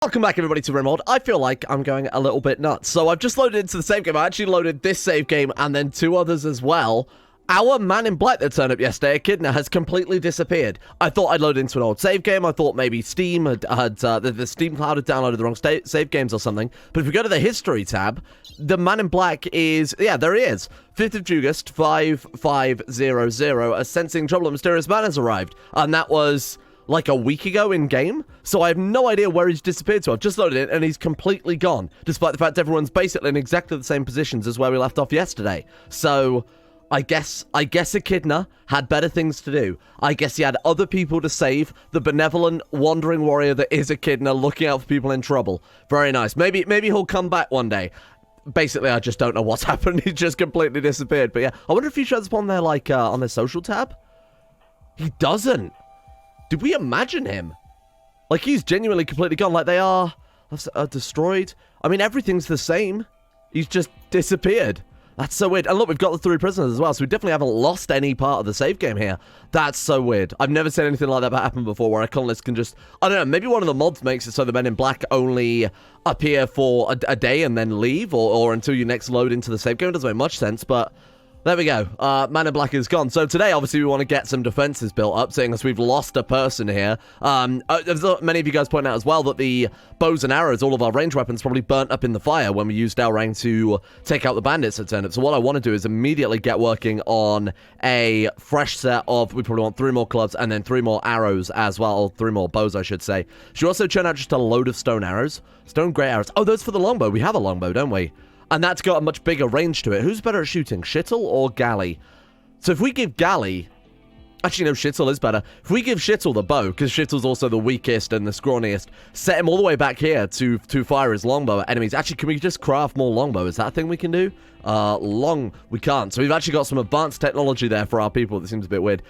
Welcome back, everybody, to Rimworld. I feel like I'm going a little bit nuts. So I've just loaded into the save game. I actually loaded this save game and then two others as well. Our man in black that turned up yesterday, Echidna, has completely disappeared. I thought I'd load into an old save game. I thought maybe Steam had the Steam Cloud had downloaded the wrong save games or something. But if we go to the history tab, the man in black is, yeah, there he is. 5th of August, 5500. A sensing trouble and mysterious man has arrived. And that was like a week ago in game, so I have no idea where he's disappeared to. I've just loaded it and he's completely gone, despite the fact everyone's basically in exactly the same positions as where we left off yesterday. So I guess Echidna had better things to do. I guess he had other people to save, the benevolent wandering warrior that is Echidna, looking out for people in trouble. Very nice. Maybe he'll come back one day. Basically, I just don't know what's happened. He just completely disappeared. But yeah, I wonder if he shows up on their on their social tab. He doesn't. Did we imagine him? Like, he's genuinely completely gone. Like, they are destroyed. I mean, everything's the same. He's just disappeared. That's so weird. And look, we've got the 3 prisoners as well, so we definitely haven't lost any part of the save game here. That's so weird. I've never seen anything like that happen before, where a colonist can just, I don't know, maybe one of the mods makes it so the men in black only appear for a day and then leave, or until you next load into the save game. It doesn't make much sense, but there we go. Man in black is gone. So today, obviously, we want to get some defenses built up, seeing as we've lost a person here. There's many of you guys point out as well that the bows and arrows, all of our range weapons, probably burnt up in the fire when we used Elrang to take out the bandits that turned up. So what I want to do is immediately get working on a fresh set of, we probably want 3 more clubs and then 3 more arrows as well, or 3 more bows, I should say. Should we also churn out just a load of stone arrows? Stone great arrows. Oh, those for the longbow. We have a longbow, don't we? And that's got a much bigger range to it. Who's better at shooting, Shittle or Galley? So if we give Galley... Actually, no, Shittle is better. If we give Shittle the bow, because Shittle's also the weakest and the scrawniest, set him all the way back here to fire his longbow at enemies. Actually, can we just craft more longbow? Is that a thing we can do? We can't. So we've actually got some advanced technology there for our people. That seems a bit weird.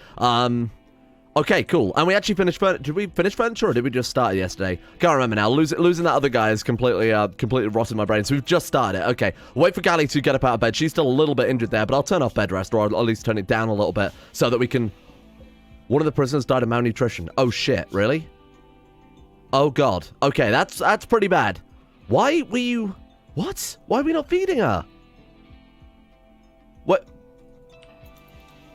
Okay, cool. And we actually finished furniture. Did we finish furniture or did we just start it yesterday? Can't remember now. Losing that other guy has completely rotted my brain. So we've just started it. Okay. Wait for Gally to get up out of bed. She's still a little bit injured there, but I'll turn off bed rest, or I'll at least turn it down a little bit so that we can... One of the prisoners died of malnutrition. Oh, shit. Really? Oh, God. Okay, that's pretty bad. Why were you... What? Why are we not feeding her? What?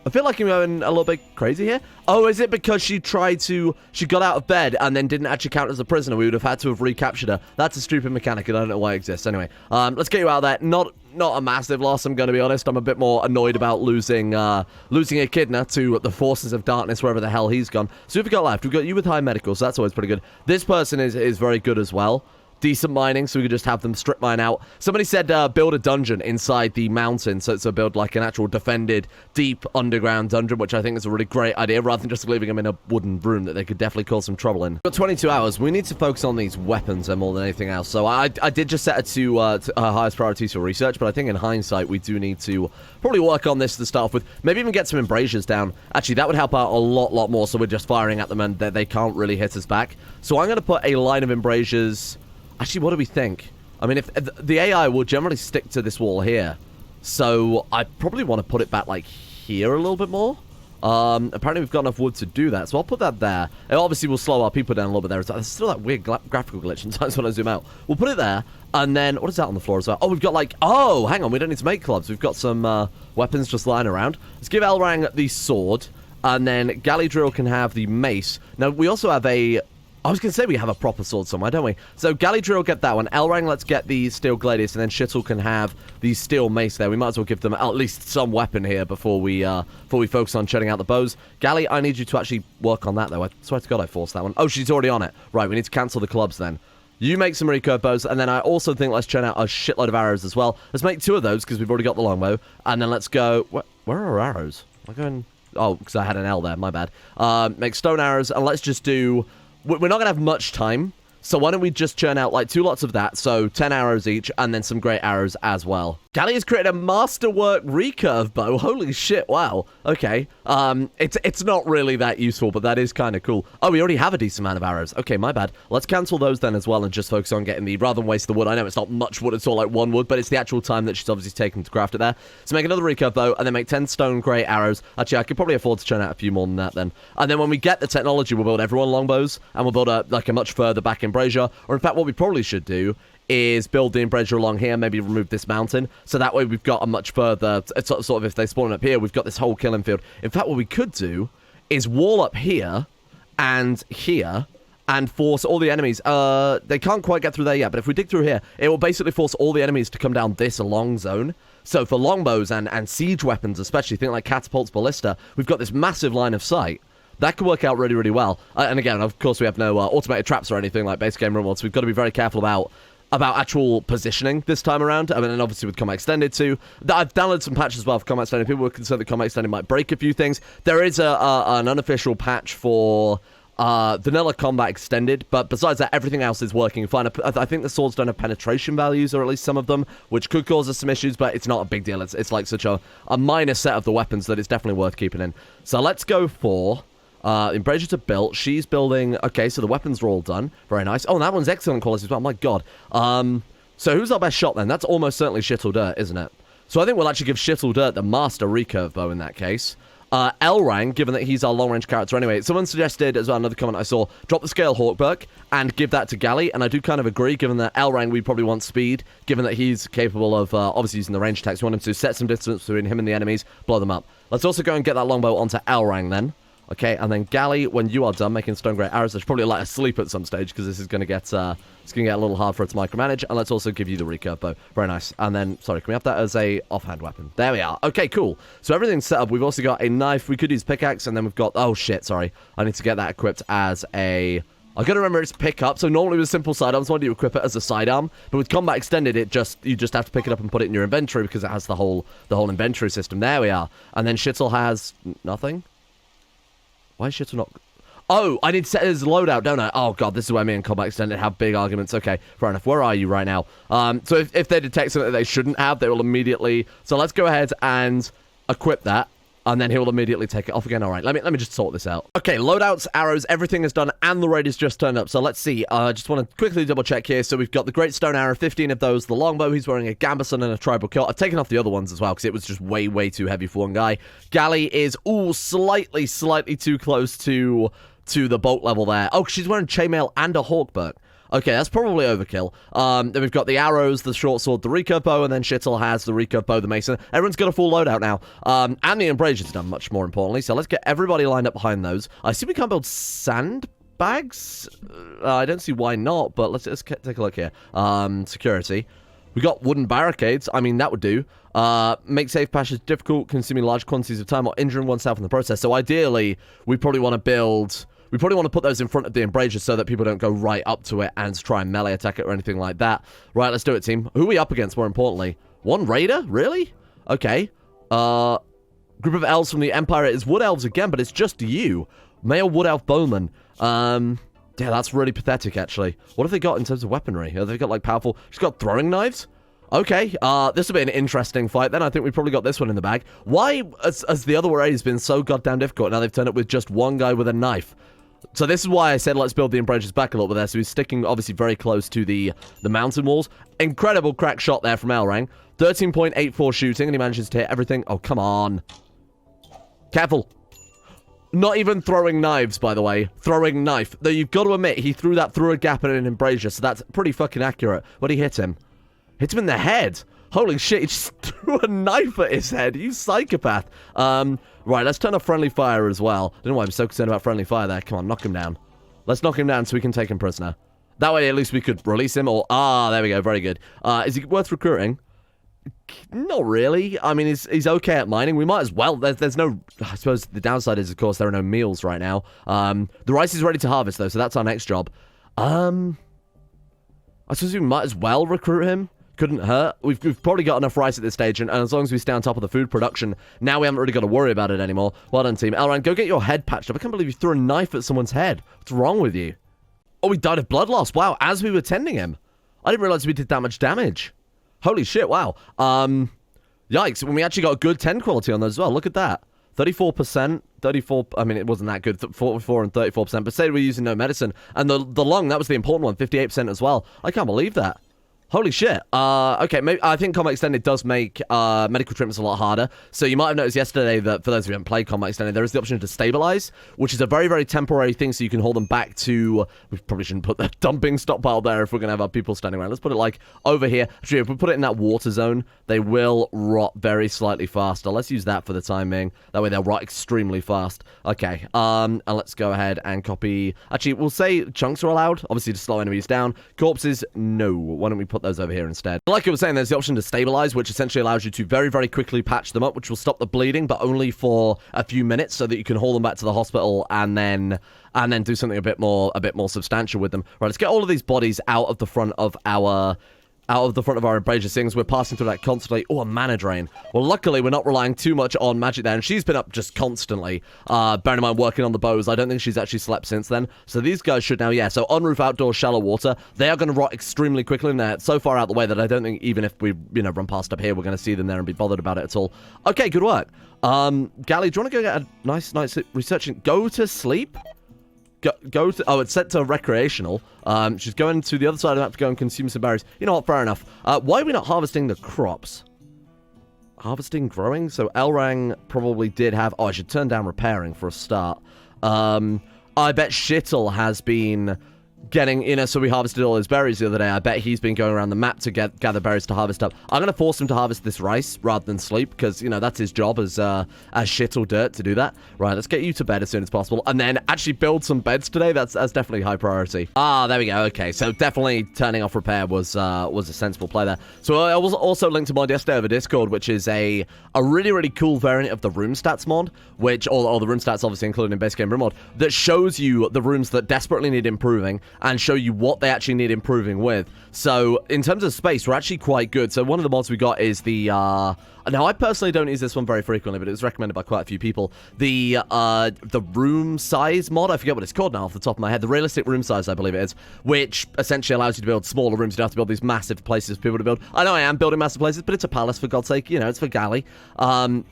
I feel like I'm going a little bit crazy here. Oh, is it because she got out of bed and then didn't actually count as a prisoner? We would have had to have recaptured her. That's a stupid mechanic, and I don't know why it exists. Anyway, let's get you out of there. Not a massive loss, I'm going to be honest. I'm a bit more annoyed about losing Echidna to the forces of darkness, wherever the hell he's gone. So who've we got left? We've got you with high medical, so that's always pretty good. This person is very good as well. Decent mining, so we could just have them strip mine out. Somebody said build a dungeon inside the mountain, so build like an actual defended, deep underground dungeon, which I think is a really great idea, rather than just leaving them in a wooden room that they could definitely cause some trouble in. We've got 22 hours. We need to focus on these weapons more than anything else. So I did just set it to highest priority for research, but I think in hindsight we do need to probably work on this to start off with. Maybe even get some embrasures down. Actually, that would help out a lot more, so we're just firing at them and they can't really hit us back. So I'm going to put a line of embrasures. Actually, what do we think? I mean, if the AI will generally stick to this wall here, so I probably want to put it back, like, here a little bit more. Apparently, we've got enough wood to do that, so I'll put that there. It obviously will slow our people down a little bit there. There's still that weird graphical glitch sometimes when I zoom out. We'll put it there, and then, what is that on the floor as well? Oh, we've got, like, oh, hang on, we don't need to make clubs. We've got some weapons just lying around. Let's give Elrang the sword, and then Galadriel can have the mace. Now, we also have a... I was going to say we have a proper sword somewhere, don't we? So Galadriel get that one. Elrang, let's get the steel gladius, and then Shittle can have the steel mace there. We might as well give them at least some weapon here before we focus on churning out the bows. Gally, I need you to actually work on that, though. I swear to God I forced that one. Oh, she's already on it. Right, we need to cancel the clubs then. You make some recurve bows, and then I also think let's churn out a shitload of arrows as well. Let's make 2 of those, because we've already got the longbow. And then let's go... Where are our arrows? Am I going... Oh, because I had an L there. My bad. Make stone arrows, and let's just do... We're not going to have much time, so why don't we just churn out like 2 lots of that, so 10 arrows each, and then some great arrows as well. Gally has created a masterwork recurve bow. Holy shit, wow. Okay. It's not really that useful, but that is kind of cool. Oh, we already have a decent amount of arrows. Okay, my bad. Let's cancel those then as well and just focus on getting the, rather than waste the wood. I know it's not much wood, it's all like 1 wood, but it's the actual time that she's obviously taken to craft it there. So make another recurve bow and then make 10 stone grey arrows. Actually, I could probably afford to churn out a few more than that then. And then when we get the technology, we'll build everyone longbows and we'll build a much further back embrasure. Or in fact, what we probably should do is build the embrasure along here, maybe remove this mountain, so that way we've got a much further, sort of if they spawn up here, we've got this whole killing field. In fact, what we could do is wall up here, and force all the enemies, they can't quite get through there yet, but if we dig through here, it will basically force all the enemies to come down this long zone. So for longbows and siege weapons, especially, think like catapults, ballista, we've got this massive line of sight. That could work out really, really well. And again, of course, we have no automated traps or anything like base game Rimworld, so we've got to be very careful about actual positioning this time around. I mean, and obviously with Combat Extended too. I've downloaded some patches as well for Combat Extended. People were concerned that Combat Extended might break a few things. There is an unofficial patch for vanilla Combat Extended, but besides that, everything else is working fine. I think the swords don't have penetration values, or at least some of them, which could cause us some issues, but it's not a big deal. It's like such a minor set of the weapons that it's definitely worth keeping in. So let's go for... embrasures are built. She's building... Okay, so the weapons are all done. Very nice. Oh, and that one's excellent quality as well. My god. So who's our best shot then? That's almost certainly Shittledirt, isn't it? So I think we'll actually give Shittledirt the master recurve bow in that case. Elrang, given that he's our long-range character anyway. Someone suggested, as well, another comment I saw, drop the scale Hawkberg and give that to Gally, and I do kind of agree, given that Elrang, we probably want speed, given that he's capable of, obviously, using the range attacks. We want him to set some distance between him and the enemies, blow them up. Let's also go and get that longbow onto Elrang then. Okay, and then Gally, when you are done making stone grey arrows, I should probably let her sleep at some stage, because this is going to get a little hard for her to micromanage. And let's also give you the recurve bow. Very nice. And then, sorry, can we have that as a offhand weapon? There we are. Okay, cool. So everything's set up. We've also got a knife. We could use pickaxe, and then we've got... Oh, shit, sorry. I need to get that equipped as a... I've got to remember it's pick up. So normally with simple sidearms, why do you equip it as a sidearm? But with Combat Extended, you just have to pick it up and put it in your inventory, because it has the whole inventory system. There we are. And then Shittle has nothing. Why is Shittle not... Oh, I need to set his loadout, don't I? Oh, God, this is where me and Combat Extended have big arguments. Okay, fair enough. Where are you right now? So if they detect something that they shouldn't have, they will immediately... So let's go ahead and equip that, and then he will immediately take it off again. All right, let me just sort this out. Okay, loadouts, arrows, everything is done, and the raid is just turned up. So let's see. I just want to quickly double check here. So we've got the Great Stone Arrow, 15 of those. The longbow, he's wearing a gambeson and a tribal kilt. I've taken off the other ones as well, because it was just way, way too heavy for one guy. Gally is, slightly too close to the bolt level there. Oh, she's wearing chainmail and a hawkberg. Okay, that's probably overkill. Then we've got the arrows, the short sword, the recurve bow, and then Shittle has the recurve bow, the mason. Everyone's got a full loadout now. And the embrazure's done, much more importantly. So let's get everybody lined up behind those. I see we can't build sandbags. I don't see why not, but let's take a look here. Security. We got wooden barricades. I mean, that would do. Make safe passage difficult, consuming large quantities of time or injuring oneself in the process. So ideally, we probably want to build... We probably want to put those in front of the embrasure so that people don't go right up to it and try and melee attack it or anything like that. Right, let's do it, team. Who are we up against, more importantly? One raider? Really? Okay. Group of elves from the Empire. It is wood elves again, but it's just you. Male wood elf bowman. Yeah, that's really pathetic, actually. What have they got in terms of weaponry? Have they got, like, powerful... She's got throwing knives? Okay, this will be an interesting fight then. I think we probably got this one in the bag. Why has the other raid been so goddamn difficult? Now they've turned up with just one guy with a knife. So this is why I said let's build the embrasures back a little bit there. So he's sticking obviously very close to the mountain walls. Incredible crack shot there from Elrang. 13.84 shooting, and he manages to hit everything. Oh, come on. Careful. Not even throwing knives, by the way. Throwing knife. Though you've got to admit, he threw that through a gap in an embrasure, so that's pretty fucking accurate. What did he hit him? Hit him in the head. Holy shit, he just threw a knife at his head. You psychopath. Right, let's turn off friendly fire as well. I don't know why I'm so concerned about friendly fire there. Come on, knock him down. Let's knock him down so we can take him prisoner. That way, at least we could release him or... Ah, there we go. Very good. Is he worth recruiting? Not really. I mean, he's okay at mining. We might as well. There's no... I suppose the downside is, of course, there are no meals right now. The rice is ready to harvest, though, so that's our next job. I suppose we might as well recruit him. Couldn't hurt. We've probably got enough rice at this stage, and as long as we stay on top of the food production, now we haven't really got to worry about it anymore. Well done, team. Elrond, go get your head patched up. I can't believe you threw a knife at someone's head. What's wrong with you? Oh, he died of blood loss. Wow, as we were tending him. I didn't realize we did that much damage. Holy shit, wow. Yikes, when we actually got a good 10 quality on those as well. Look at that. 34%, 34, I mean, it wasn't that good, 44 and 34%, but say we're using no medicine. And the lung, that was the important one, 58% as well. I can't believe that. Holy shit. Okay, maybe, I think Combat Extended does make medical treatments a lot harder. So you might have noticed yesterday that for those who haven't played Combat Extended, there is the option to stabilize, which is a very, very temporary thing, so you can hold them back to... We probably shouldn't put the dumping stockpile there if we're going to have our people standing around. Let's put it like over here. Actually, if we put it in that water zone, they will rot very slightly faster. Let's use that for the time being. That way they'll rot extremely fast. Okay, and let's go ahead and copy... Actually, we'll say chunks are allowed, obviously to slow enemies down. Corpses, no. Why don't we put those over here instead? Like I was saying, there's the option to stabilize, which essentially allows you to very, very quickly patch them up, which will stop the bleeding, but only for a few minutes, so that you can haul them back to the hospital and then do something a bit more substantial with them. Right, let's get all of these bodies out of the front of our Abrasia things. We're passing through that constantly. Oh, a mana drain. Well, luckily, we're not relying too much on magic there, and she's been up just constantly. Bearing in mind, working on the bows. I don't think she's actually slept since then. So these guys should now, yeah. So on roof, outdoor, shallow water. They are going to rot extremely quickly, and they're so far out the way that I don't think even if we, run past up here, we're going to see them there and be bothered about it at all. Okay, good work. Gally, do you want to go get a nice researching? Go to sleep? Go to... Oh, it's set to recreational. She's going to the other side of the map to go and consume some berries. You know what? Fair enough. Why are we not harvesting the crops? Harvesting, growing? So Elrang probably did have... Oh, I should turn down repairing for a start. I bet Shittle has been getting... so we harvested all his berries the other day. I bet he's been going around the map to gather berries to harvest up. I'm going to force him to harvest this rice rather than sleep, because, that's his job as Shittle Dirt to do that. Right, let's get you to bed as soon as possible, and then actually build some beds today. That's definitely high priority. Ah, there we go. Okay, so definitely turning off repair was a sensible play there. So I was also linked to mod yesterday over Discord, which is a really, really cool variant of the room stats mod, which, or the room stats obviously included in base game Rimworld, that shows you the rooms that desperately need improving, and show you what they actually need improving with. So, in terms of space, we're actually quite good. So, one of the mods we got is the, now, I personally don't use this one very frequently, but it was recommended by quite a few people. The room size mod, I forget what it's called now off the top of my head. The realistic room size, I believe it is, which essentially allows you to build smaller rooms. You don't have to build these massive places for people to build. I know I am building massive places, but it's a palace, for God's sake. It's for Gally.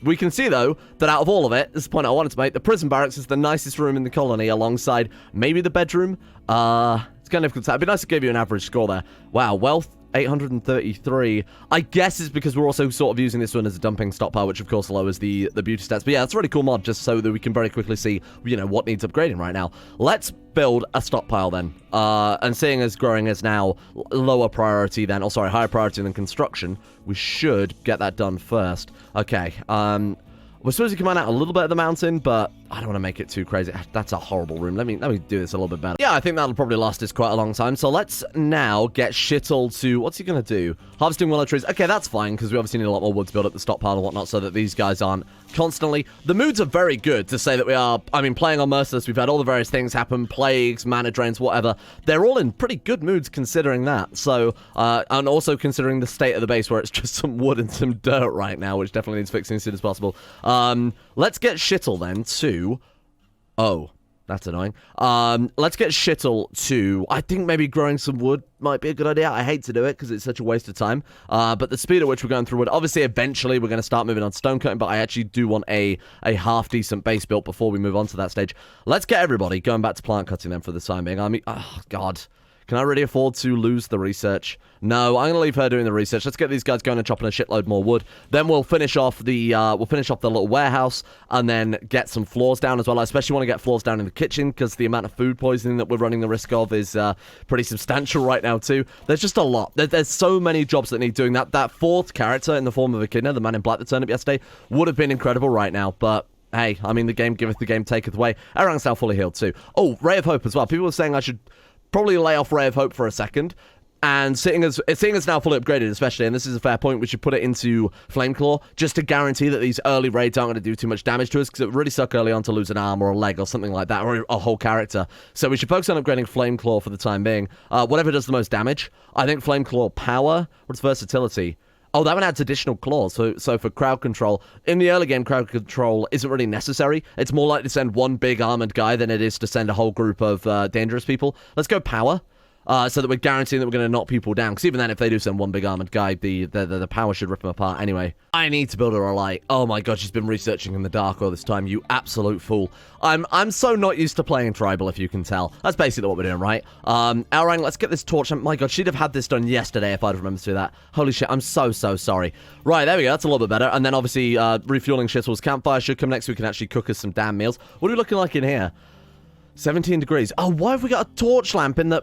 We can see, though, that out of all of it, this is the point I wanted to make, the prison barracks is the nicest room in the colony, alongside maybe the bedroom. It's kind of difficult to say. It'd be nice to give you an average score there. Wow, wealth, 833. I guess it's because we're also sort of using this one as a dumping stockpile, which of course lowers the beauty stats. But yeah, it's a really cool mod, just so that we can very quickly see, what needs upgrading right now. Let's build a stockpile then. And seeing as growing is now higher priority than construction, we should get that done first. Okay, we're supposed to come out a little bit of the mountain, but I don't want to make it too crazy. That's a horrible room. Let me do this a little bit better. Yeah, I think that'll probably last us quite a long time. So let's now get Shittle to... What's he going to do? Harvesting willow trees. Okay, that's fine, because we obviously need a lot more wood to build up the stockpile and whatnot, so that these guys aren't constantly... The moods are very good to say that we are... playing on Merciless, we've had all the various things happen, plagues, mana drains, whatever. They're all in pretty good moods considering that. So, and also considering the state of the base, where it's just some wood and some dirt right now, which definitely needs fixing as soon as possible. Let's get Shittle then to... Oh, that's annoying. Let's get Shittle to... I think maybe growing some wood might be a good idea. I hate to do it because it's such a waste of time. But the speed at which we're going through wood... Obviously, eventually, we're going to start moving on stone cutting, but I actually do want a half-decent base built before we move on to that stage. Let's get everybody going back to plant cutting then for the time being. Oh, God. Can I really afford to lose the research? No, I'm going to leave her doing the research. Let's get these guys going and chopping a shitload more wood. Then we'll finish off the little warehouse and then get some floors down as well. I especially want to get floors down in the kitchen because the amount of food poisoning that we're running the risk of is pretty substantial right now too. There's just a lot. There's so many jobs that need doing. That fourth character in the form of Echidna, the man in black that turned up yesterday, would have been incredible right now, but... Hey, the game giveth, the game taketh away. Erang's now fully healed too. Oh, Ray of Hope as well. People were saying I should probably lay off Ray of Hope for a second. And seeing as now fully upgraded, especially, and this is a fair point, we should put it into Flameclaw, just to guarantee that these early raids aren't going to do too much damage to us, because it would really suck early on to lose an arm or a leg or something like that, or a whole character. So we should focus on upgrading Flameclaw for the time being. Whatever does the most damage. I think Flameclaw Power, what's versatility? Oh, that one adds additional claws, so for crowd control. In the early game, crowd control isn't really necessary. It's more likely to send one big armored guy than it is to send a whole group of dangerous people. Let's go power. so that we're guaranteeing that we're going to knock people down. Because even then, if they do send one big armored guy, the power should rip them apart anyway. I need to build her a light. Oh my god, she's been researching in the dark all this time, you absolute fool. I'm so not used to playing tribal, if you can tell. That's basically what we're doing, right? Elrang, let's get this torch. My god, she'd have had this done yesterday if I'd remembered to do that. Holy shit, I'm so sorry. Right, there we go, that's a little bit better. And then obviously, refueling Shittle's campfire should come next. We can actually cook us some damn meals. What are we looking like in here? 17 degrees. Oh, why have we got a torch lamp in the...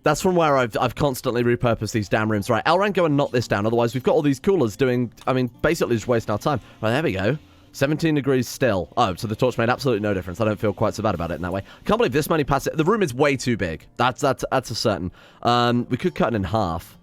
That's from where I've constantly repurposed these damn rooms. Right, Elrang, go and knock this down. Otherwise, we've got all these coolers doing... I mean, basically just wasting our time. Right, there we go. 17 degrees still. Oh, so the torch made absolutely no difference. I don't feel quite so bad about it in that way. Can't believe this many pass it. The room is way too big. That's a certain. We could cut it in half.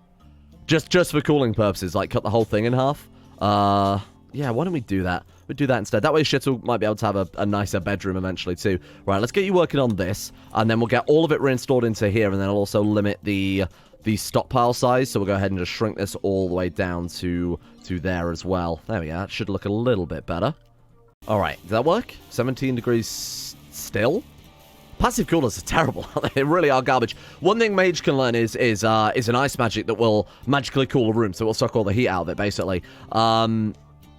Just for cooling purposes. Like, cut the whole thing in half. Yeah, why don't we do that? We'll do that instead. That way Shittle might be able to have a nicer bedroom eventually too. Right, let's get you working on this, and then we'll get all of it reinstalled into here, and then I'll also limit the stockpile size, so we'll go ahead and just shrink this all the way down to there as well. There we go. That should look a little bit better. Alright, does that work? 17 degrees still? Passive coolers are terrible. They really are garbage. One thing Mage can learn is an ice magic that will magically cool a room, so it will suck all the heat out of it, basically.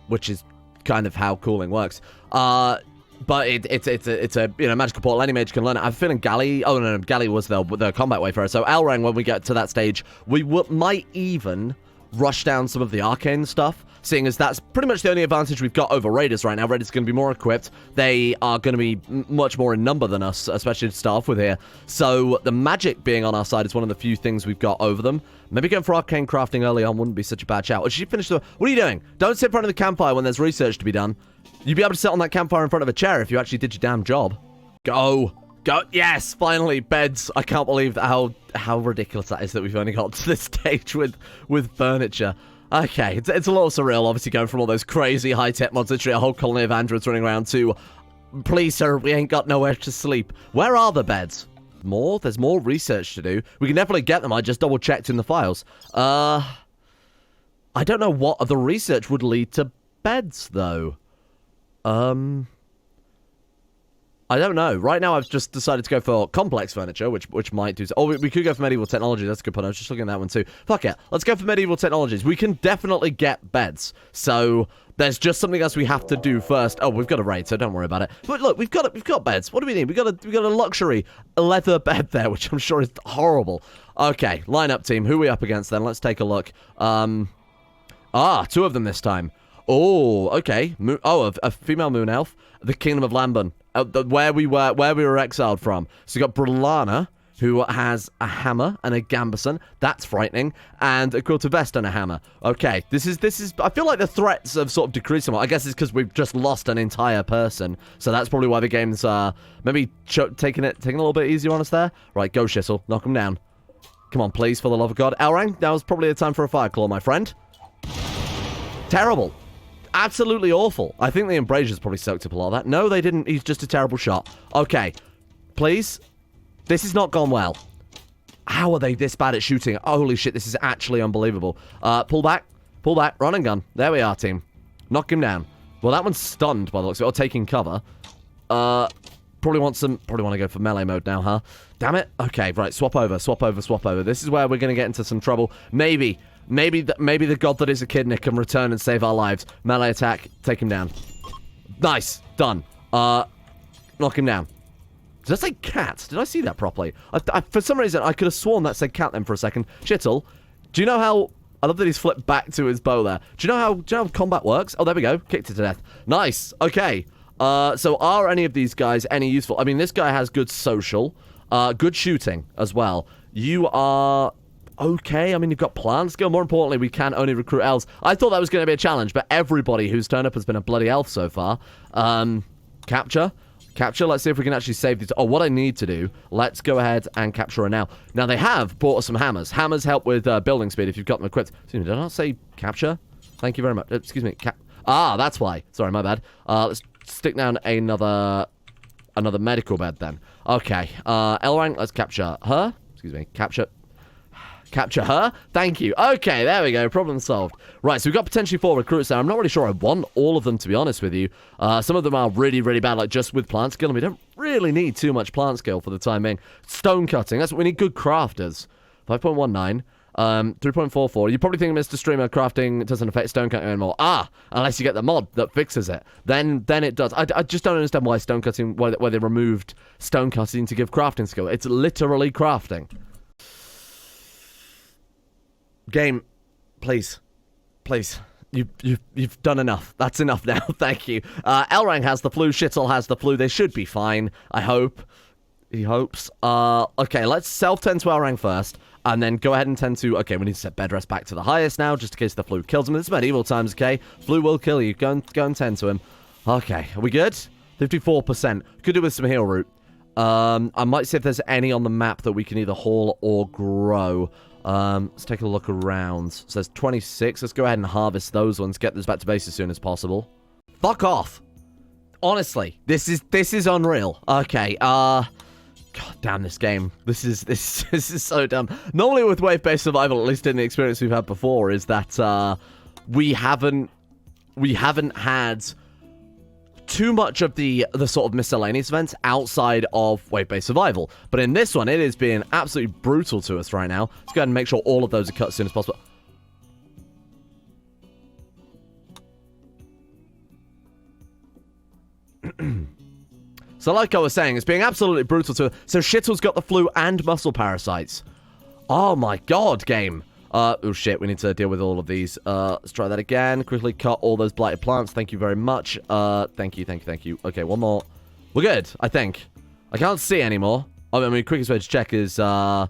Which is kind of how cooling works. But it's a magical portal. Any mage can learn it. I'm feeling Galley. Oh no, Galley was the combat wayfarer. So Elrang, when we get to that stage, we might even rush down some of the arcane stuff, seeing as that's pretty much the only advantage we've got over raiders right now. Raiders are going to be more equipped. They are going to be much more in number than us, especially to start off with here. So the magic being on our side is one of the few things we've got over them. Maybe going for arcane crafting early on wouldn't be such a bad shout. Oh, she finished the... What are you doing? Don't sit in front of the campfire when there's research to be done. You'd be able to sit on that campfire in front of a chair if you actually did your damn job. Go. Yes, finally, beds. I can't believe how ridiculous that is that we've only got to this stage with furniture. Okay, it's a little surreal, obviously, going from all those crazy high-tech mods, literally a whole colony of androids running around to, please, sir, we ain't got nowhere to sleep. Where are the beds? There's more research to do. We can definitely get them. I just double-checked in the files. I don't know what other research would lead to beds, though. I don't know. Right now, I've just decided to go for complex furniture, which might do... Oh, we could go for medieval technology. That's a good point. I was just looking at that one, too. Fuck it. Let's go for medieval technologies. We can definitely get beds. So, there's just something else we have to do first. Oh, we've got a raid, so don't worry about it. But look, we've got beds. What do we need? We've got a luxury leather bed there, which I'm sure is horrible. Okay, line up, team. Who are we up against, then? Let's take a look. Two of them this time. Oh, okay. A female moon elf. The Kingdom of Lambun. Where we were exiled from. So you got Brulana, who has a hammer and a gambeson. That's frightening. And a Quilter vest and a hammer. Okay, this is. I feel like the threats have sort of decreased somewhat. I guess it's because we've just lost an entire person. So that's probably why the game's maybe taking a little bit easier on us there. Right, go Shittle, knock him down. Come on, please, for the love of God. Elrang, now's probably a time for a fire claw, my friend. Terrible. Absolutely awful. I think the embrasures probably soaked up a lot of that. No, they didn't. He's just a terrible shot. Okay. Please. This has not gone well. How are they this bad at shooting? Holy shit, this is actually unbelievable. Pull back. Pull back. Run and gun. There we are, team. Knock him down. Well, that one's stunned by the looks of it, or taking cover. Probably want to go for melee mode now, huh? Damn it. Okay, right. Swap over. This is where we're going to get into some trouble. Maybe the god that is Echidna can return and save our lives. Melee attack. Take him down. Nice. Done. Knock him down. Did I say cat? Did I see that properly? For some reason, I could have sworn that said cat then for a second. Shittle, do you know how... I love that he's flipped back to his bow there. Do you know how combat works? Oh, there we go. Kicked it to death. Nice. Okay. So are any of these guys any useful? I mean, this guy has good social. Good shooting as well. You are... okay, I mean, you've got plant skill. More importantly, we can only recruit elves. I thought that was going to be a challenge, but everybody who's turned up has been a bloody elf so far. Capture. Let's see if we can actually save these. Oh, what I need to do, let's go ahead and capture her now. Now, they have bought us some hammers. Hammers help with building speed if you've got them equipped. Excuse me, did I not say capture? Thank you very much. Excuse me. That's why. Sorry, my bad. Let's stick down another medical bed then. Okay. Elrang, let's capture her. Excuse me. Capture Capture her? Thank you. Okay, there we go. Problem solved. Right, so we've got potentially 4 recruits now. I'm not really sure I want all of them, to be honest with you. Some of them are really, really bad, like just with plant skill, and we don't really need too much plant skill for the time being. Stone cutting, that's what we need. Good crafters. 5.19. 3.44. You probably think, Mr. Streamer, crafting doesn't affect stone cutting anymore. Unless you get the mod that fixes it. Then it does. I just don't understand why stone cutting, why they removed stone cutting to give crafting skill. It's literally crafting. Game, please. Please. You've done enough. That's enough now. Thank you. Elrang has the flu. Shittle has the flu. They should be fine. I hope. He hopes. Okay, let's self-tend to Elrang first. And then go ahead and tend to... Okay, we need to set bed rest back to the highest now, just in case the flu kills him. This is medieval times, okay? Flu will kill you. Go and tend to him. Okay, are we good? 54%. Could do with some heal root. I might see if there's any on the map that we can either haul or grow. Let's take a look around. So there's 26. Let's go ahead and harvest those ones. Get this back to base as soon as possible. Fuck off. Honestly, this is unreal. Okay, God damn this game. This is so dumb. Normally with wave-based survival, at least in the experience we've had before, is that we haven't had too much of the sort of miscellaneous events outside of wave-based survival. But in this one, it is being absolutely brutal to us right now. Let's go ahead and make sure all of those are cut as soon as possible. So like I was saying, it's being absolutely brutal to... So Shittle's got the flu and muscle parasites. Oh my god, game. Oh shit, we need to deal with all of these. Let's try that again. Quickly cut all those blighted plants. Thank you very much. Thank you. Okay, one more. We're good, I think. I can't see anymore. I mean, quickest way to check is... We're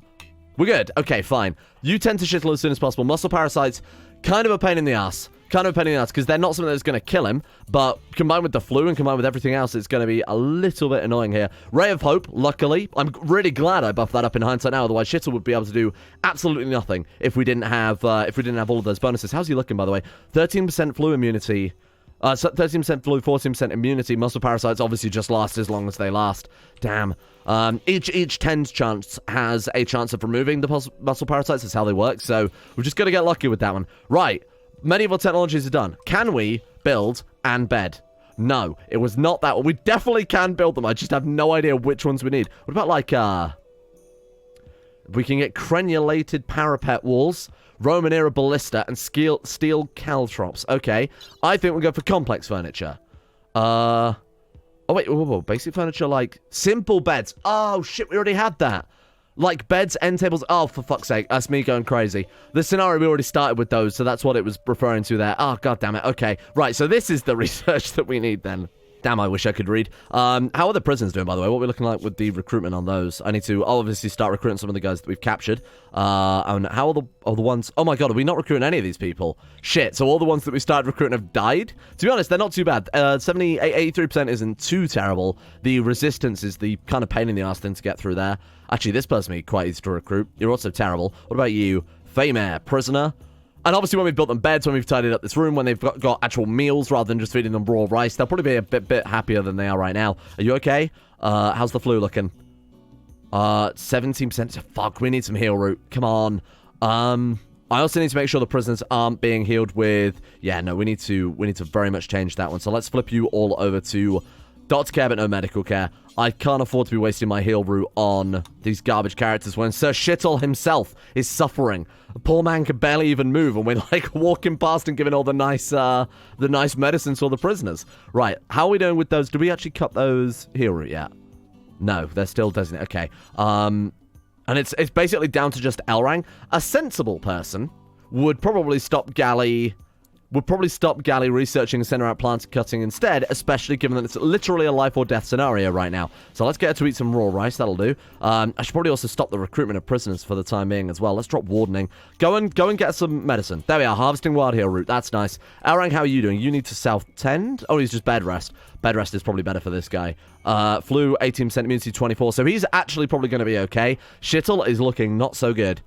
good. Okay, fine. You tend to Shittle as soon as possible. Muscle parasites, kind of a pain in the ass. Because they're not something that's going to kill him, but combined with the flu and combined with everything else, it's going to be a little bit annoying here. Ray of Hope, luckily. I'm really glad I buffed that up in hindsight now, otherwise Shittle would be able to do absolutely nothing if we didn't have all of those bonuses. How's he looking, by the way? 13% flu immunity. 13% flu, 14% immunity. Muscle parasites obviously just last as long as they last. Damn. Each 10 chance has a chance of removing the muscle parasites. That's how they work, so we've just got to get lucky with that one. Right. Medieval technologies are done. Can we build and bed? No, it was not that one. We definitely can build them. I just have no idea which ones we need. What about, like, we can get crenulated parapet walls, Roman era ballista, and steel caltrops. Okay, I think we'll go for complex furniture. Oh, wait, whoa. Basic furniture, like, simple beds. Oh, shit, we already had that. Like beds, end tables. Oh, for fuck's sake. That's me going crazy. The scenario, we already started with those, so that's what it was referring to there. Oh, god damn it. Okay. Right, so this is the research that we need then. Damn, I wish I could read. How are the prisons doing, by the way? What are we looking like with the recruitment on those? I need to obviously start recruiting some of the guys that we've captured. And how are the ones... Oh my god, are we not recruiting any of these people? Shit, so all the ones that we started recruiting have died? To be honest, they're not too bad. 83% isn't too terrible. The resistance is the kind of pain in the ass thing to get through there. Actually, this person would be quite easy to recruit. You're also terrible. What about you? Famer, prisoner. And obviously when we've built them beds, when we've tidied up this room, when they've got actual meals rather than just feeding them raw rice, they'll probably be a bit happier than they are right now. Are you okay? How's the flu looking? 17%. Fuck, we need some heal root. Come on. I also need to make sure the prisoners aren't being healed with... Yeah, no, we need to very much change that one. So let's flip you all over to doctor care, but no medical care. I can't afford to be wasting my heal root on these garbage characters when Sir Shittle himself is suffering. A poor man can barely even move, and we're like walking past and giving all the nice medicines to all the prisoners. Right, how are we doing with those? Do we actually cut those heal root yet? No, they're still designated. Okay. And it's basically down to just Elrang. A sensible person would probably stop Galley researching and sending out plant cutting instead, especially given that it's literally a life or death scenario right now. So let's get her to eat some raw rice. That'll do. I should probably also stop the recruitment of prisoners for the time being as well. Let's drop wardening. Go and get some medicine. There we are. Harvesting wild heal root. That's nice. Elrang, how are you doing? You need to self-tend? Oh, he's just bed rest. Bed rest is probably better for this guy. Flu, 18% immunity, 24. So he's actually probably going to be okay. Shittle is looking not so good.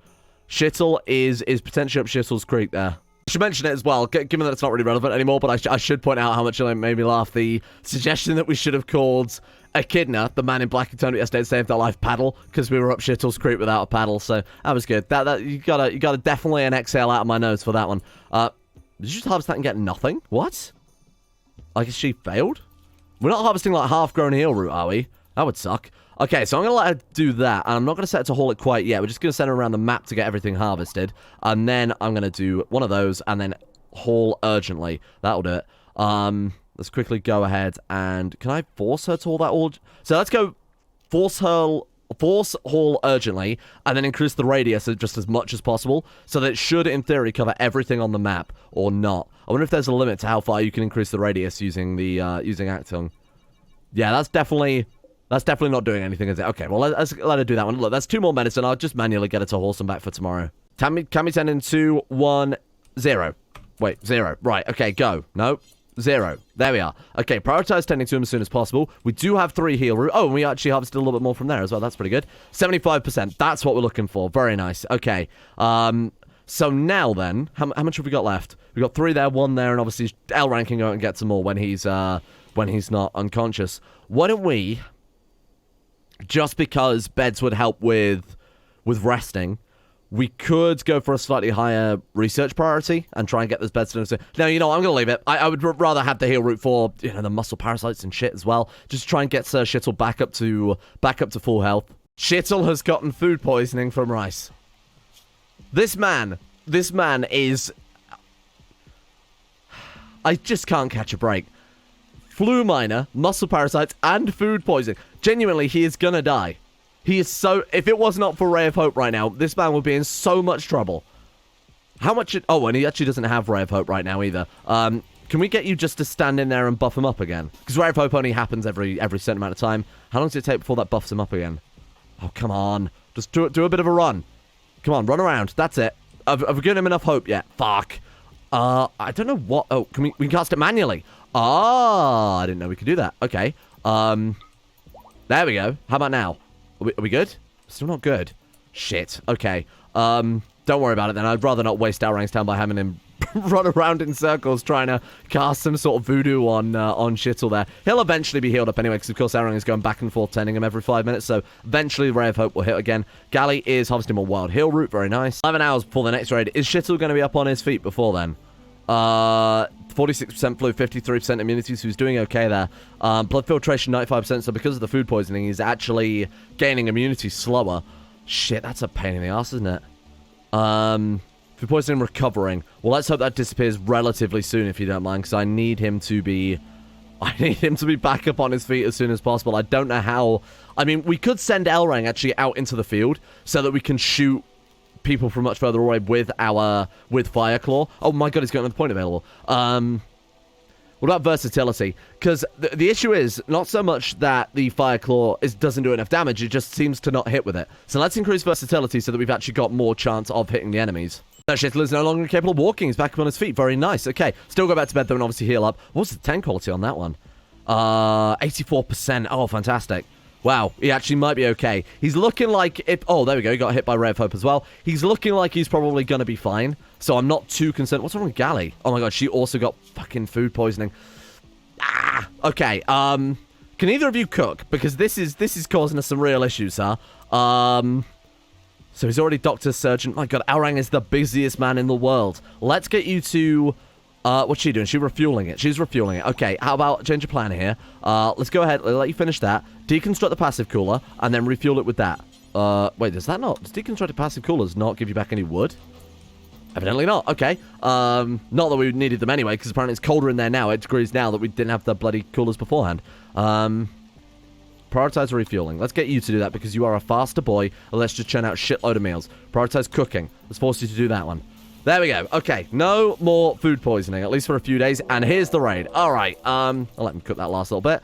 Shittle is potentially up Shittle's creek there. I should mention it as well, given that it's not really relevant anymore, but I should point out how much it made me laugh. The suggestion that we should have called Echidna, the man in Black Eternity yesterday, saved our life paddle, because we were up Shittle's Creek without a paddle, so that was good. That you gotta definitely an exhale out of my nose for that one. Did you just harvest that and get nothing? What? I guess she failed? We're not harvesting like half-grown heel root, are we? That would suck. Okay, so I'm going to let her do that, and I'm not going to set it to haul it quite yet. We're just going to send her around the map to get everything harvested, and then I'm going to do one of those, and then haul urgently. That'll do it. Let's quickly go ahead, and can I force her to haul that all? So let's go force haul urgently, and then increase the radius just as much as possible, so that it should, in theory, cover everything on the map, or not. I wonder if there's a limit to how far you can increase the radius using the, using Achtung. Yeah, that's definitely not doing anything, is it? Okay, well, let's let her do that one. Look, that's 2 more medicine. I'll just manually get her to haul some back for tomorrow. Can we send in 2, 1, 0? Wait, 0. Right, okay, go. No, 0. There we are. Okay, prioritize tending to him as soon as possible. We do have 3 heal root. Oh, and we actually harvested a little bit more from there as well. That's pretty good. 75%. That's what we're looking for. Very nice. Okay. So now then, how much have we got left? We've got 3 there, 1 there, and obviously Elran can go and get some more when he's not unconscious. Why don't we, just because beds would help with resting, we could go for a slightly higher research priority and try and get those beds done. No, you know, I'm going to leave it. I would rather have the heal root for, you know, the muscle parasites and shit as well. Just try and get Sir Shittle back up to full health. Shittle has gotten food poisoning from rice. This man is... I just can't catch a break. Flu minor, muscle parasites, and food poisoning. Genuinely, he is gonna die. He is so... If it was not for Ray of Hope right now, this man would be in so much trouble. How much... Oh, and he actually doesn't have Ray of Hope right now either. Can we get you just to stand in there and buff him up again? Because Ray of Hope only happens every certain amount of time. How long does it take before that buffs him up again? Oh, come on. Just do a bit of a run. Come on, run around. That's it. Have we given him enough hope yet? Fuck. I don't know what... Oh, we can cast it manually. I didn't know we could do that. Okay. There we go. How about now? Are we good? Still not good. Shit. Okay. Don't worry about it then. I'd rather not waste Elrang's time by having him run around in circles trying to cast some sort of voodoo on Shittle there. He'll eventually be healed up anyway, because of course Elrang is going back and forth tending him every 5 minutes, so eventually Ray of Hope will hit again. Galley is harvesting more wild heal root. Very nice. 11 hours before the next raid. Is Shittle going to be up on his feet before then? 46% flu, 53% immunity, so he's doing okay there. Blood filtration, 95%, so because of the food poisoning, he's actually gaining immunity slower. Shit, that's a pain in the ass, isn't it? Food poisoning recovering. Well, let's hope that disappears relatively soon, if you don't mind, because I need him to be back up on his feet as soon as possible. I don't know how... I mean, we could send Elrang actually out into the field so that we can shoot people from much further away with Fireclaw. Oh my god, he's got another point available. What about versatility? Because the issue is not so much that the Fireclaw doesn't do enough damage, it just seems to not hit with it. So let's increase versatility so that we've actually got more chance of hitting the enemies. Shittle is no longer capable of walking. He's back up on his feet. Very nice. Okay. Still go back to bed, though, and obviously heal up. What's the 10 quality on that one? 84%. Oh, fantastic. Wow. He actually might be okay. He's looking like... Oh, there we go. He got hit by Ray of Hope as well. He's looking like he's probably going to be fine. So I'm not too concerned. What's wrong with Galley? Oh, my God. She also got fucking food poisoning. Ah. Okay. Can either of you cook? Because this is causing us some real issues, huh? So he's already doctor, surgeon. My god, Elrang is the busiest man in the world. Let's get you to... what's she doing? She's refueling it. She's refueling it. Okay, how about change of plan here? Let's go ahead. Let you finish that. Deconstruct the passive cooler, and then refuel it with that. Wait, does that not... Does deconstructed passive coolers not give you back any wood? Evidently not. Okay. Not that we needed them anyway, because apparently it's colder in there now, 8 degrees now, that we didn't have the bloody coolers beforehand. Prioritize refueling. Let's get you to do that because you are a faster boy. And let's just churn out a shitload of meals. Prioritize cooking. Let's force you to do that one. There we go. Okay. No more food poisoning, at least for a few days. And here's the raid. All right. I'll let him cook that last little bit.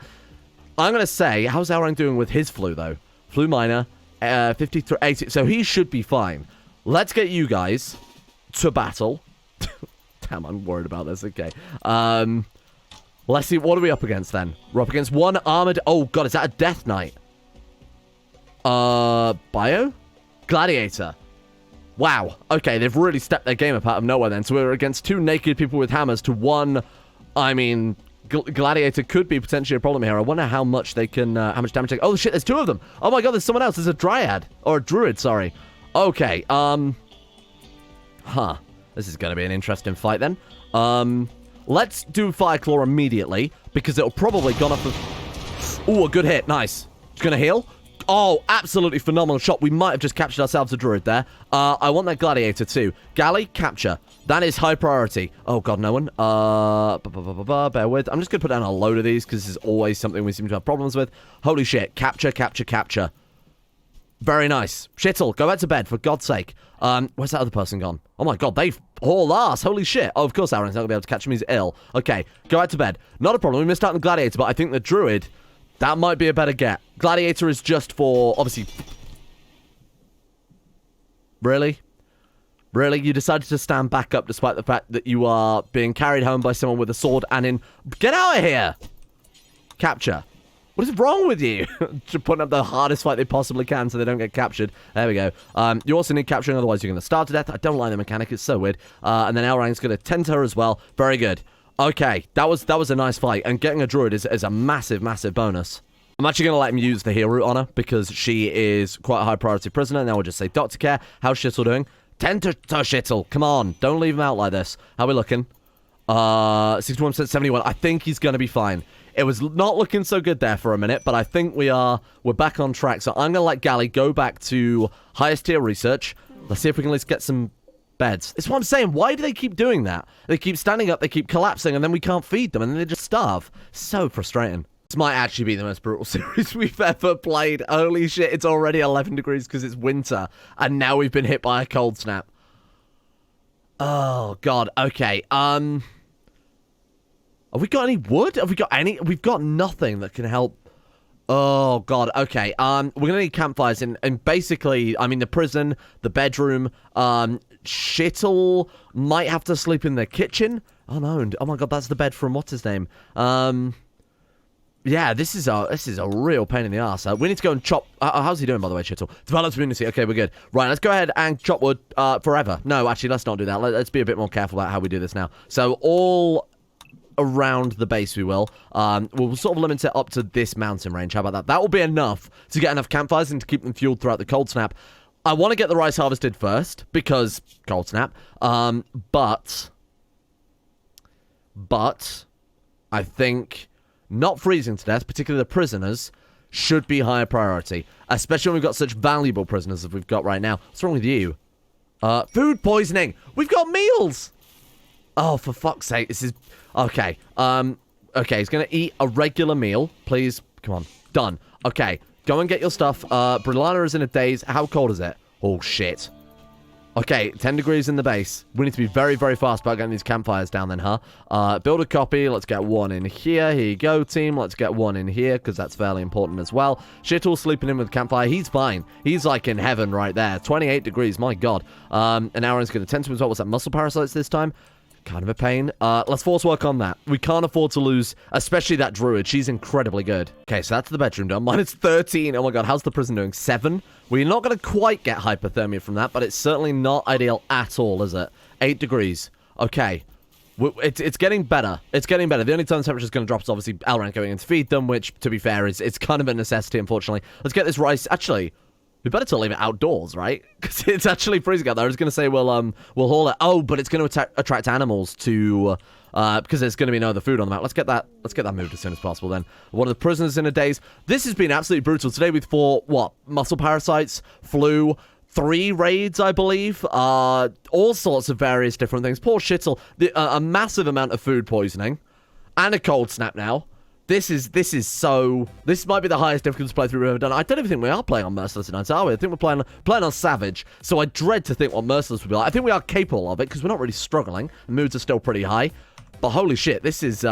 I'm going to say, how's Elrang doing with his flu, though? Flu minor, 53, 80. So he should be fine. Let's get you guys to battle. Damn, I'm worried about this. Okay. Let's see, what are we up against then? We're up against one armored... Oh, God, is that a Death Knight? Bio? Gladiator. Wow. Okay, they've really stepped their game up out of nowhere then. So we're against 2 naked people with hammers to 1, I mean, gladiator could be potentially a problem here. I wonder how much they can, how much damage they... Oh, shit, there's 2 of them. Oh, my God, there's someone else. There's a dryad. Or a druid, sorry. Okay, Huh. This is going to be an interesting fight then. Let's do Fireclaw immediately, because it'll probably gone up of... Ooh, a good hit. Nice. It's going to heal. Oh, absolutely phenomenal shot. We might have just captured ourselves a druid there. I want that gladiator too. Galley, capture. That is high priority. Oh, God, no one. Bear with. I'm just going to put down a load of these because this is always something we seem to have problems with. Holy shit. Capture, capture, capture. Very nice. Shittle, go back to bed, for God's sake. Where's that other person gone? Oh, my God, they've hauled ass. Holy shit. Oh, of course, Aaron's not going to be able to catch him. He's ill. Okay, go back to bed. Not a problem. We missed out on the gladiator, but I think the druid... That might be a better get. Gladiator is just for, obviously... Really? Really? You decided to stand back up despite the fact that you are being carried home by someone with a sword and in... Get out of here! Capture. What is wrong with you? Just putting up the hardest fight they possibly can so they don't get captured. There we go. You also need capturing, otherwise you're going to starve to death. I don't like the mechanic. It's so weird. And then Elrang's going to tend to her as well. Very good. Okay, that was a nice fight, and getting a druid is a massive, massive bonus. I'm actually going to let him use the heal route on her, because she is quite a high priority prisoner. Now we'll just say, Doctor Care, how's Shittle doing? 10 to Shittle, come on, don't leave him out like this. How are we looking? 61%, 71, I think he's going to be fine. It was not looking so good there for a minute, but I think we're back on track. So I'm going to let Galley go back to highest tier research. Let's see if we can at least get some... beds. It's what I'm saying. Why do they keep doing that? They keep standing up, they keep collapsing, and then we can't feed them, and then they just starve. So frustrating. This might actually be the most brutal series we've ever played. Holy shit, it's already 11 degrees because it's winter, and now we've been hit by a cold snap. Oh, God. Okay, have we got any wood? Have we got any? We've got nothing that can help. Oh, God. Okay. We're going to need campfires in basically, I mean, the prison, the bedroom, Shittle might have to sleep in the kitchen. Oh, no. Oh, my God. That's the bed from what's his name? Yeah, this is a real pain in the ass. We need to go and chop... how's he doing, by the way, Shittle? Develop immunity. Okay, we're good. Right, let's go ahead and chop wood forever. No, actually, let's not do that. Let's be a bit more careful about how we do this now. So, all... around the base we will. We'll sort of limit it up to this mountain range. How about that? That will be enough to get enough campfires and to keep them fueled throughout the cold snap. I want to get the rice harvested first, because cold snap. But I think not freezing to death, particularly the prisoners, should be higher priority. Especially when we've got such valuable prisoners as we've got right now. What's wrong with you? Food poisoning! We've got meals! Oh, for fuck's sake, this is... Okay, okay, he's gonna eat a regular meal. Please, come on. Done. Okay, go and get your stuff. Brilana is in a daze. How cold is it? Oh, shit. Okay, 10 degrees in the base. We need to be very, very fast about getting these campfires down then, huh? Build a copy. Let's get one in here. Here you go, team. Let's get one in here, because that's fairly important as well. Shittle sleeping in with campfire. He's fine. He's like in heaven right there. 28 degrees, my God. And Aaron's gonna tend to as well. What's that, muscle parasites this time? Kind of a pain. Let's force work on that. We can't afford to lose, especially that druid. She's incredibly good. Okay, so that's the bedroom done. Minus 13. Oh my God, how's the prison doing? 7? We're not going to quite get hypothermia from that, but it's certainly not ideal at all, is it? 8 degrees. Okay. It's getting better. It's getting better. The only time the temperature's going to drop is obviously Elrond going in to feed them, which, to be fair, it's kind of a necessity, unfortunately. Let's get this rice. Actually... we better to leave it outdoors, right? Because it's actually freezing out there. I was going to say we'll haul it. Oh, but it's going to attract animals to because there's going to be no other food on the map. Let's get that moved as soon as possible. Then one of the prisoners in a daze. This has been absolutely brutal today. We've fought what? Muscle parasites, flu, 3 raids, I believe. All sorts of various different things. Poor Shittle. A massive amount of food poisoning, and a cold snap now. This might be the highest difficulty playthrough we've ever done. I don't even think we are playing on Merciless tonight, are we? I think we're playing on Savage, so I dread to think what Merciless would be like. I think we are capable of it, because we're not really struggling. The moods are still pretty high. But holy shit, this is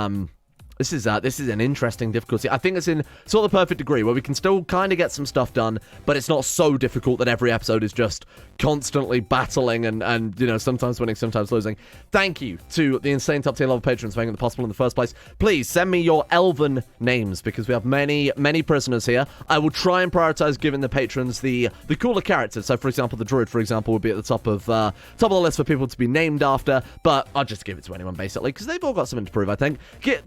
This is an interesting difficulty. I think it's in sort of the perfect degree where we can still kind of get some stuff done, but it's not so difficult that every episode is just constantly battling and you know, sometimes winning, sometimes losing. Thank you to the insane top tier level patrons for making it possible in the first place. Please send me your Elven names because we have many prisoners here. I will try and prioritize giving the patrons the cooler characters. So, for example, the druid, for example, would be at the top of the list for people to be named after. But I'll just give it to anyone basically because they've all got something to prove. I think.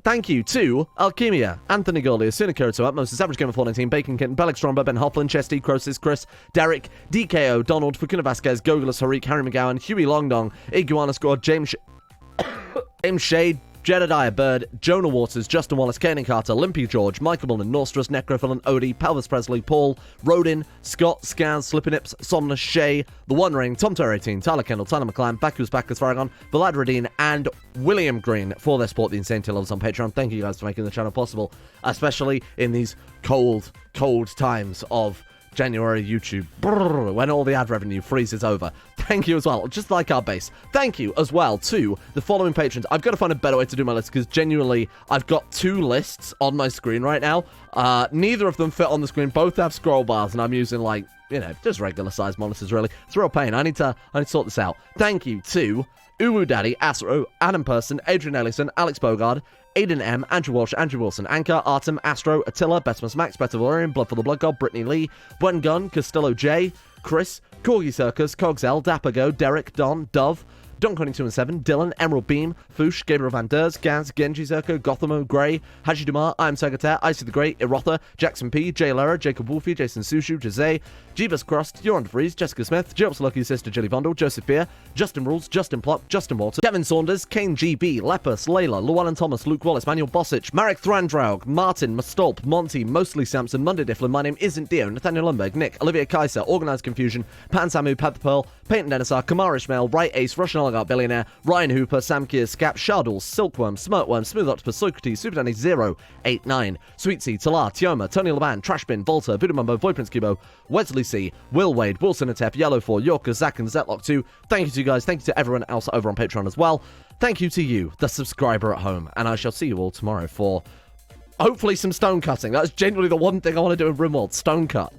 Thank you to Alchemia, Anthony Gurley, Asuna Kirito, Utmost, Average Gamer 419, Bacon Kitten, Bellic Stromba, Ben Hofflin, Chesty, Crosis, Chris, Derek, DKO, Donald, Fakuna Vasquez, Gogolus, Harik, Harry McGowan, Huey Longdong, Iguana Squad, James Shade, Jedediah Bird, Jonah Waters, Justin Wallace, Kanan Carter, Limpy George, Michael Mullen, Norstrus, Necrophilin, Odie, Pelvis Presley, Paul, Rodin, Scott, Scaz, Slippinips, Somnus, Shay, The One Ring, Tom Terry 18, Tyler Kendall, Tyler McClan, Bakus Backus, Faragon, Vlad Radine, and William Green for their support, the Insane Tier levels on Patreon. Thank you guys for making the channel possible, especially in these cold times of January YouTube, when all the ad revenue freezes over. Thank you as well, just like our base. Thank you as well to the following patrons. I've got to find a better way to do my list because genuinely, I've got 2 lists on my screen right now. Neither of them fit on the screen. Both have scroll bars, and I'm using like, you know, just regular size monitors really. It's real pain. I need to sort this out. Thank you to Uwu Daddy, Asro, Adam Person, Adrian Ellison, Alex Bogard, Aiden M, Andrew Walsh, Andrew Wilson, Anchor, Artem, Astro, Attila, Betmas Max, Better Valerian, Blood for the Blood God, Brittany Lee, Bwen Gun, Costello J, Chris, Corgi Circus, Cogsell, Dappergo, Derek, Don, Dove, Don Conning 2 and 7, Dylan, Emerald Beam, Foosh, Gabriel Van Ders, Gaz, Genji Zerko, Gothamo, Grey, Haji Dumar, I Am Sagataire, Icy the Great, Erotha, Jackson P, Jay Lara, Jacob Wolfie, Jason Sushu, Jose, Jeebus Crossed, Joran DeVries, Jessica Smith, Job's Lucky Sister, Jilly Vondel, Joseph Beer, Justin Rules, Justin Plop, Justin Walter, Kevin Saunders, Kane GB, Lepus, Layla, Llewellyn Thomas, Luke Wallace, Manuel Bossich, Marek Thrandraug, Martin, Mastolp, Monty, Mostly Samson, Monday Difflin, My Name Isn't Dio, Nathaniel Lundberg, Nick, Olivia Kaiser, Organised Confusion, Pan Samu, Pat the Pearl, Peyton Denisar, Kamar Ishmael, Right Ace, Russian Oligarch Billionaire, Ryan Hooper, Sam Keir, Scap, Shardles, Silkworm, Smirtworm, Smooth Octopus, Socrates, Super Danny 089, Sweet Sea, Talar, Tioma, Tony Laban, Trashbin, Volta, Voodoo Mumbo, Void Prince Kibo, Wesley C, Will Wade, Wilson Atef, Yellow 4, Yorker, Zach and Zetlock 2. Thank you to you guys. Thank you to everyone else over on Patreon as well. Thank you to you, the subscriber at home. And I shall see you all tomorrow for hopefully some stone cutting. That's genuinely the one thing I want to do in Rimworld, stone cut.